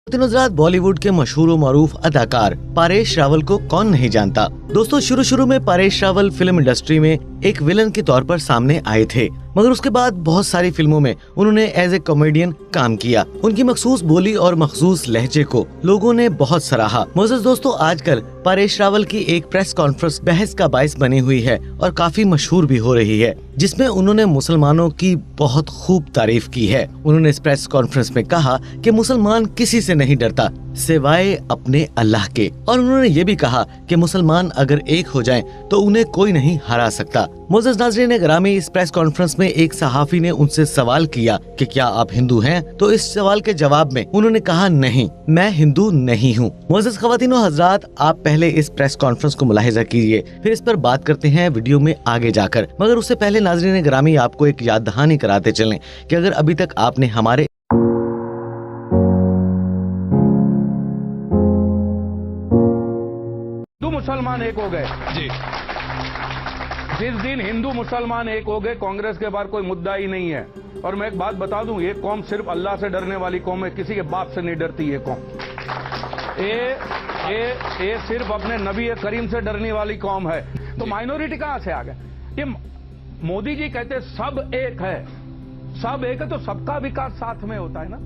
दिनों बॉलीवुड के मशहूर और मारूफ अदाकार परेश रावल को कौन नहीं जानता। दोस्तों शुरू में परेश रावल फिल्म इंडस्ट्री में एक विलन के तौर पर सामने आए थे, मगर उसके बाद बहुत सारी फिल्मों में उन्होंने एज ए कॉमेडियन काम किया। उनकी मखसूस बोली और मखसूस लहजे को लोगों ने बहुत सराहा। मोअज़्ज़ज़ दोस्तों, आजकल परेश रावल की एक प्रेस कॉन्फ्रेंस बहस का बाइस बनी हुई है और काफी मशहूर भी हो रही है, जिसमें उन्होंने मुसलमानों की बहुत खूब तारीफ की है। उन्होंने इस प्रेस कॉन्फ्रेंस में कहा कि मुसलमान किसी से नहीं डरता सिवाय अपने अल्लाह के, और उन्होंने ये भी कहा कि मुसलमान अगर एक हो जाएं तो उन्हें कोई नहीं हरा सकता। मोअज़्ज़ज़ नाज़रीन गिरामी, इस प्रेस कॉन्फ्रेंस में एक सहाफी ने उनसे सवाल किया कि क्या आप हिंदू हैं, तो इस सवाल के जवाब में उन्होंने कहा नहीं, मैं हिंदू नहीं हूँ। मोअज़्ज़ज़ ख़वातीन व हज़रात, आप पहले इस प्रेस कॉन्फ्रेंस को मुलाहिज़ा कीजिए, फिर इस पर बात करते हैं वीडियो में आगे जाकर। मगर उससे पहले नाज़रीन गिरामी, आपको एक याद दहानी कराते चलें कि अगर अभी तक आपने हमारे मुसलमान एक हो गए जी, जिस दिन हिंदू मुसलमान एक हो गए, कांग्रेस के बाहर कोई मुद्दा ही नहीं है। और मैं एक बात बता दूं, ये कौम सिर्फ अल्लाह से डरने वाली कौम है, किसी के बाप से नहीं डरती। ये कौम ये सिर्फ अपने नबी करीम से डरने वाली कौम है। तो माइनॉरिटी कहां से आ गए? ये मोदी जी कहते सब एक है, सब एक है तो सबका विकास साथ में होता है ना।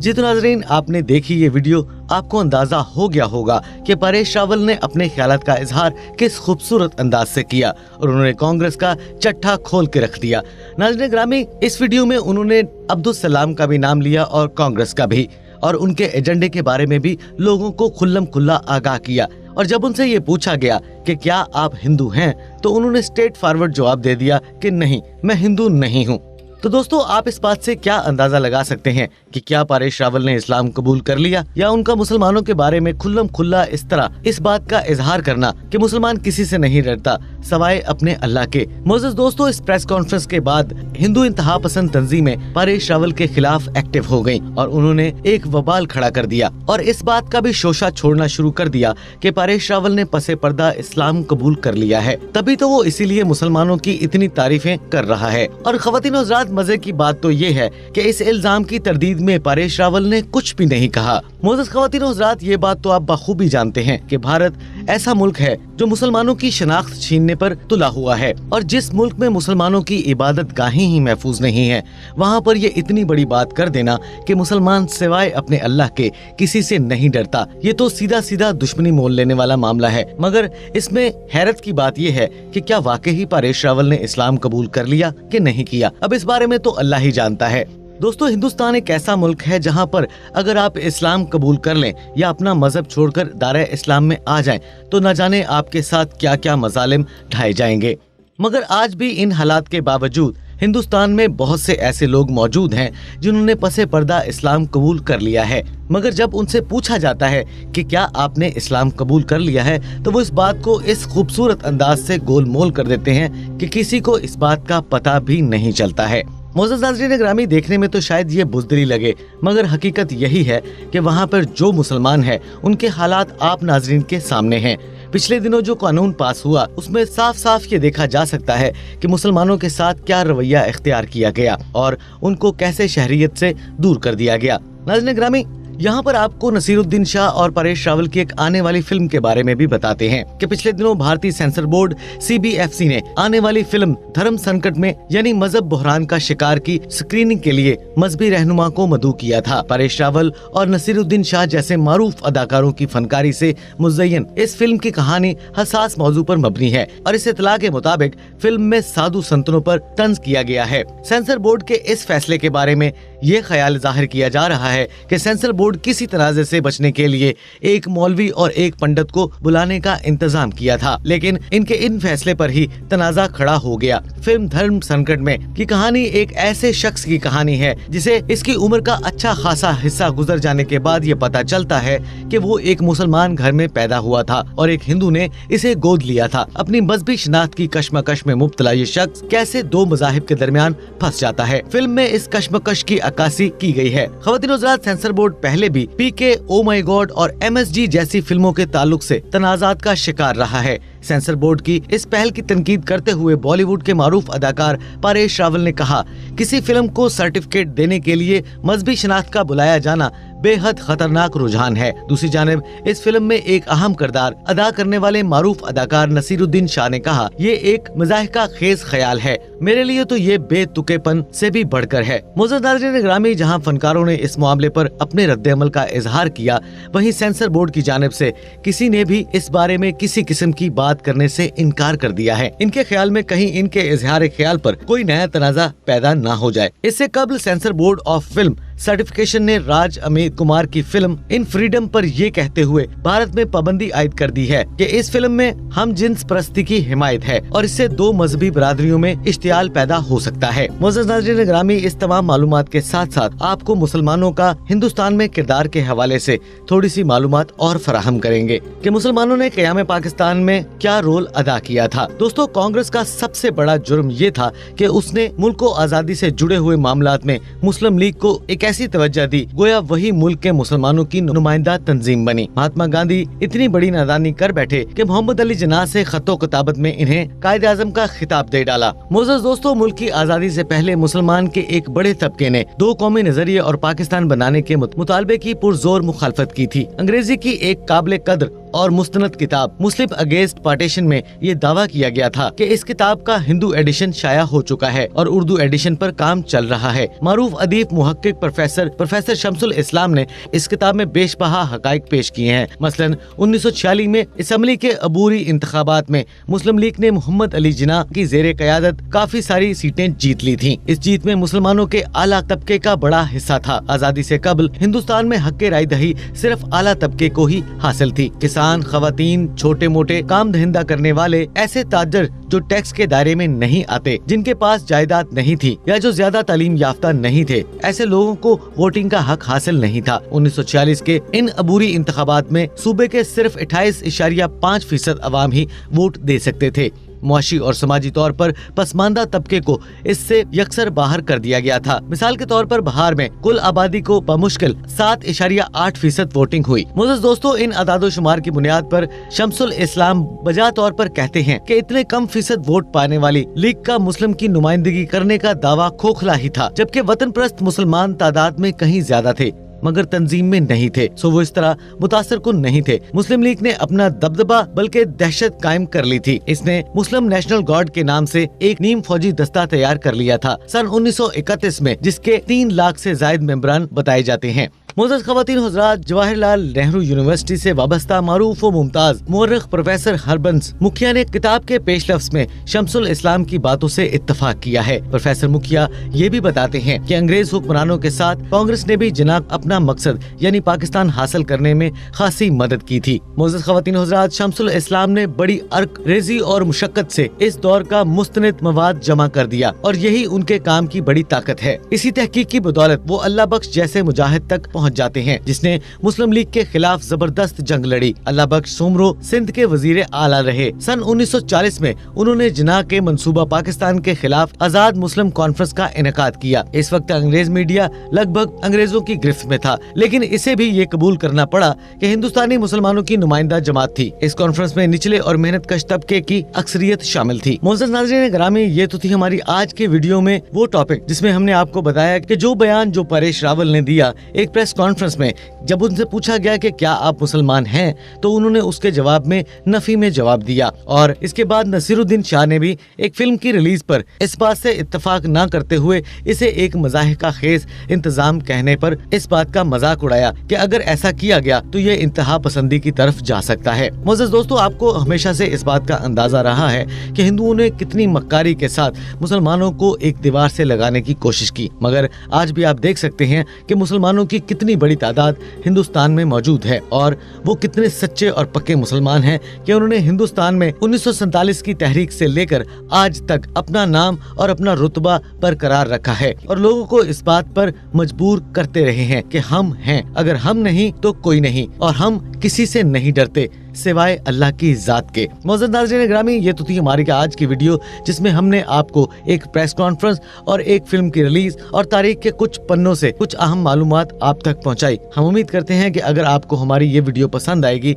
जी तो नाजरीन, आपने देखी ये वीडियो, आपको अंदाजा हो गया होगा कि परेश रावल ने अपने ख्यालात का इजहार किस खूबसूरत अंदाज से किया और उन्होंने कांग्रेस का चट्टा खोल के रख दिया। नाज़रीन ग्रामी, इस वीडियो में उन्होंने अब्दुल सलाम का भी नाम लिया और कांग्रेस का भी, और उनके एजेंडे के बारे में भी लोगों को खुल्लम खुल्ला आगाह किया। और जब उनसे ये पूछा गया कि क्या आप हिंदू हैं, तो उन्होंने स्ट्रेट फॉरवर्ड जवाब दे दिया कि नहीं, मैं हिंदू नहीं हूँ। तो दोस्तों, आप इस बात से क्या अंदाजा लगा सकते हैं कि क्या परेश रावल ने इस्लाम कबूल कर लिया, या उनका मुसलमानों के बारे में खुल्लम खुल्ला इस तरह इस बात का इजहार करना कि मुसलमान किसी से नहीं डरता सवाए अपने अल्लाह के। मोअज़्ज़ज़ दोस्तों, इस प्रेस कॉन्फ्रेंस के बाद हिंदू इंतहा पसंद तंजीमें परेश रावल के खिलाफ एक्टिव हो गयी और उन्होंने एक वबाल खड़ा कर दिया और इस बात का भी शोशा छोड़ना शुरू कर दिया कि परेश रावल ने पसे पर्दा इस्लाम कबूल कर लिया है, तभी तो वो इसीलिए मुसलमानों की इतनी तारीफें कर रहा है। और ख़वातीन और हज़रात, मजे की बात तो ये है कि इस इल्जाम की तरदीद में परेश रावल ने कुछ भी नहीं कहा। मोअज़्ज़ज़ ख़वातीन और हज़रात, ये बात तो आप बखूबी जानते हैं कि भारत ऐसा मुल्क है जो मुसलमानों की शनाख्त छीनने पर तुला हुआ है, और जिस मुल्क में मुसलमानों की इबादत गाहें ही महफूज नहीं है, वहाँ पर ये इतनी बड़ी बात कर देना कि मुसलमान सिवाय अपने अल्लाह के किसी से नहीं डरता, ये तो सीधा सीधा दुश्मनी मोल लेने वाला मामला है। मगर इसमें हैरत की बात ये है कि क्या वाकई ही परेश रावल ने इस्लाम कबूल कर लिया कि नहीं किया, अब इस बारे में तो अल्लाह ही जानता है। दोस्तों, हिंदुस्तान एक ऐसा मुल्क है जहां पर अगर आप इस्लाम कबूल कर लें या अपना मजहब छोड़कर दायरा इस्लाम में आ जाएं, तो न जाने आपके साथ क्या क्या मजालिम ढाए जाएंगे। मगर आज भी इन हालात के बावजूद हिंदुस्तान में बहुत से ऐसे लोग मौजूद हैं जिन्होंने पसे पर्दा इस्लाम कबूल कर लिया है, मगर जब उनसे पूछा जाता है कि क्या आपने इस्लाम कबूल कर लिया है, तो वो इस बात को इस खूबसूरत अंदाज से गोल मोल कर देते हैं कि किसी को इस बात का पता भी नहीं चलता है। मोअज़्ज़ज़ नाज़रीन गिरामी, देखने में तो शायद ये बुज़दिली लगे, मगर हकीकत यही है कि वहाँ पर जो मुसलमान है उनके हालात आप नाज़रीन के सामने हैं। पिछले दिनों जो कानून पास हुआ उसमें साफ साफ ये देखा जा सकता है कि मुसलमानों के साथ क्या रवैया इख्तियार किया गया और उनको कैसे शहरियत से दूर कर दिया गया। नाज़रीन गिरामी, यहाँ पर आपको नसीरुद्दीन शाह और परेश रावल की एक आने वाली फिल्म के बारे में भी बताते हैं कि पिछले दिनों भारतीय सेंसर बोर्ड CBFC ने आने वाली फिल्म धर्म संकट में यानी मजहब बहरान का शिकार की स्क्रीनिंग के लिए मजहबी रहनुमा को मदऊ किया था। परेश रावल और नसीरुद्दीन शाह जैसे मारूफ अदाकारों की फनकारी से मुज़य्यन इस फिल्म की कहानी हसास मौजू पर मबनी है और इस इत्तला के मुताबिक फिल्म में साधु संतों पर तंज किया गया है। सेंसर बोर्ड के इस फैसले के बारे में ये ख्याल जाहिर किया जा रहा है कि सेंसर बोर्ड किसी तनाज़े से बचने के लिए एक मौलवी और एक पंडित को बुलाने का इंतजाम किया था, लेकिन इनके इन फैसले पर ही तनाज़ा खड़ा हो गया। फिल्म धर्म संकट में की कहानी एक ऐसे शख्स की कहानी है जिसे इसकी उम्र का अच्छा खासा हिस्सा गुजर जाने के बाद ये पता चलता है कि वो एक मुसलमान घर में पैदा हुआ था और एक हिंदू ने इसे गोद लिया था। अपनी मजहबी शनाख्त की कश्मकश में मुब्तला ये शख्स कैसे दो मज़ाहिब के दरमियान फंस जाता है। फिल्म में इस कश्मकश की अक्कासी की गई है। ख़वातीन और हज़रात, सेंसर बोर्ड पहले भी PK, ओ माई गॉड और MSG जैसी फिल्मों के ताल्लुक से तनाज़ात का शिकार रहा है। सेंसर बोर्ड की इस पहल की तनकीद करते हुए बॉलीवुड के मारूफ अदाकार परेश रावल ने कहा, किसी फिल्म को सर्टिफिकेट देने के लिए मजहबी शनाख्त का बुलाया जाना बेहद खतरनाक रुझान है। दूसरी जानिब इस फिल्म में एक अहम किरदार अदा करने वाले मारूफ अदाकार नसीरुद्दीन शाह ने कहा, ये एक मज़ाहिका खेज ख्याल है, मेरे लिए तो ये बेतुकेपन से भी बढ़कर है। मोअज़्ज़ज़ नाज़रीन ग्रामी, जहां फनकारों ने इस मामले पर अपने रद्द-ए-अमल का इजहार किया, वहीं सेंसर बोर्ड की जानिब से किसी ने भी इस बारे में किसी किस्म की बात करने से इनकार कर दिया है। इनके ख्याल में कहीं इनके इजहार ख्याल पर कोई नया तनाज़ा पैदा न हो जाए। इससे कबल sensor board of film certification ने राज अमित कुमार की फिल्म इन फ्रीडम पर ये कहते हुए भारत में पाबंदी आयद कर दी है कि इस फिल्म में हम जिन्स परस्ती की हिमायत है और इससे दो मजहबी बरादरियों में इश्तियाल पैदा हो सकता है। मुअज़्ज़ज़ नाज़रीन ग्रामी, इस तमाम मालूमात के साथ साथ आपको मुसलमानों का हिंदुस्तान में किरदार के हवाले से थोड़ी सी मालूमात और फराहम करेंगे कि मुसलमानों ने क़याम पाकिस्तान में क्या रोल अदा किया था। दोस्तों, कांग्रेस का सबसे बड़ा जुर्म ये था कि उसने मुल्क को आज़ादी से जुड़े हुए मामलात में मुस्लिम लीग को एक ऐसी तवज्जो दी गोया वही मुल्क के मुसलमानों की नुमाइंदा तंजीम बनी। महात्मा गांधी इतनी बड़ी नादानी कर बैठे कि मोहम्मद अली जिन्ना से खतो किताबत में इन्हें कायदे आज़म का खिताब दे डाला। मुअज़्ज़ज़ दोस्तों, मुल्क की आज़ादी से पहले मुसलमान के एक बड़े तबके ने दो कौमी नजरिए और पाकिस्तान बनाने के मुतालबे की पुरजोर मुखालफत की थी। अंग्रेजी की एक काबिल कद्र और मुस्तनद किताब मुस्लिम अगेंस्ट पार्टीशन में ये दावा किया गया था कि इस किताब का हिंदू एडिशन शाया हो चुका है और उर्दू एडिशन पर काम चल रहा है। मारूफ अदीब मुहक्किक प्रोफेसर शमसुल इस्लाम ने इस किताब में बेशबहा हकाइक पेश किए हैं। मसलन 1946 में असम्बली के अबूरी इंतखाबात में मुस्लिम लीग ने मोहम्मद अली जिन्ना की ज़ेरे क़यादत काफी सारी सीटें जीत ली थी। इस जीत में मुसलमानों के आला तबके का बड़ा हिस्सा था। आज़ादी से कबल हिंदुस्तान में हक राय दही सिर्फ आला तबके को ही हासिल थी। किसान, खवातीन, छोटे मोटे काम धंधा करने वाले, ऐसे ताजर जो टैक्स के दायरे में नहीं आते, जिनके पास जायदाद नहीं थी या जो ज्यादा तालीम याफ्ता नहीं थे, ऐसे लोगों को वोटिंग का हक हासिल नहीं था। 1946 के इन अबूरी इंतखाबात में सूबे के सिर्फ 28.5% अवाम ही वोट दे सकते थे। मुआशी और समाजी तौर पर पसमानदा तबके को इससे यकसर बाहर कर दिया गया था। मिसाल के तौर पर बिहार में कुल आबादी को बमुश्किल 7.8% वोटिंग हुई। मुअज़्ज़ज़ दोस्तों, इन अदादो शुमार की बुनियाद पर शमसुल इस्लाम बजा तौर पर कहते हैं कि इतने कम फीसद वोट पाने वाली लीग का मुस्लिम की नुमाइंदगी करने का दावा खोखला ही था, जबकि वतन परस्त मुसलमान तादाद में कहीं ज्यादा थे मगर तंजीम में नहीं थे। सो वो इस तरह मुतासर कुन नहीं थे। मुस्लिम लीग ने अपना दबदबा बल्कि दहशत कायम कर ली थी। इसने मुस्लिम नेशनल गार्ड के नाम से एक नीम फौजी दस्ता तैयार कर लिया था सन 1931 में, जिसके 3 लाख से जायद मेंबरान बताए जाते हैं। मुअज़्ज़ज़ ख़वातीन हज़रात, जवाहरलाल नेहरू यूनिवर्सिटी से वाबस्ता मारूफ व मुमताज मुअर्रिख प्रोफेसर हरबंस मुखिया ने किताब के पेश लफ्ज़ में शमसुल इस्लाम की बातों से इत्तफाक किया है। प्रोफेसर मुखिया ये भी बताते हैं कि अंग्रेज हुक्मरानों के साथ कांग्रेस ने भी जनाब अपना मकसद यानी पाकिस्तान हासिल करने में खासी मदद की थी। मुअज़्ज़ज़ ख़वातीन हज़रात, शमसुल इस्लाम ने बड़ी अर्क रेजी और मुशक्कत से इस दौर का मुस्तनिद मवाद जमा कर दिया और यही उनके काम की बड़ी ताकत है। इसी तहकीक की बदौलत वो अल्लाह बख्श जैसे मुजाहिद तक पहुँच जाते हैं, जिसने मुस्लिम लीग के खिलाफ जबरदस्त जंग लड़ी। अल्लाह बख्श सोमरो सिंध के वजीर आला रहे। सन 1940 में उन्होंने जिन्ना के मंसूबा पाकिस्तान के खिलाफ आजाद मुस्लिम कॉन्फ्रेंस का इनेकाद किया। इस वक्त अंग्रेज मीडिया लगभग अंग्रेजों की गिरफ्त में था, लेकिन इसे भी ये कबूल करना पड़ा कि हिंदुस्तानी मुसलमानों की नुमाइंदा जमात थी। इस कॉन्फ्रेंस में निचले और मेहनत कश तबके की अक्सरियत शामिल थी। मुअज़्ज़ज़ नाज़रीन ग्रामी, ये तो थी हमारी आज के वीडियो में वो टॉपिक जिसमें हमने आपको बताया कि जो बयान जो परेश रावल ने दिया एक प्रेस कॉन्फ्रेंस में, जब उनसे पूछा गया कि क्या आप मुसलमान हैं, तो उन्होंने उसके जवाब में नफी में जवाब दिया। और इसके बाद नसीरुद्दीन शाह ने भी एक फिल्म की रिलीज पर इस बात से इत्तफाक न करते हुए इसे एक मज़ाहिका खेज इंतजाम कहने पर इस बात का मजाक उड़ाया कि अगर ऐसा किया गया तो ये इंतहा पसंदी की तरफ जा सकता है। मुअज़्ज़ज़ दोस्तों, आपको हमेशा से इस बात का अंदाजा रहा है कि हिंदुओं ने कितनी मक्कारी के साथ मुसलमानों को एक दीवार से लगाने की कोशिश की, मगर आज भी आप देख सकते हैं कि मुसलमानों की कितनी बड़ी तादाद हिंदुस्तान में मौजूद है और वो कितने सच्चे और पक्के मुसलमान हैं कि उन्होंने हिंदुस्तान में 1947 की तहरीक से लेकर आज तक अपना नाम और अपना रुतबा बरकरार रखा है और लोगों को इस बात पर मजबूर करते रहे हैं कि हम हैं, अगर हम नहीं तो कोई नहीं और हम किसी से नहीं डरते सिवाय अल्लाह की जात के। मुअज़्ज़ज़ नाज़रीन ग्रामी, ये तो थी हमारी आज की वीडियो जिसमें हमने आपको एक प्रेस कॉन्फ्रेंस और एक फिल्म की रिलीज और तारीख के कुछ पन्नों से कुछ अहम मालूमात आप तक पहुंचाई। हम उम्मीद करते हैं कि अगर आपको हमारी ये वीडियो पसंद आएगी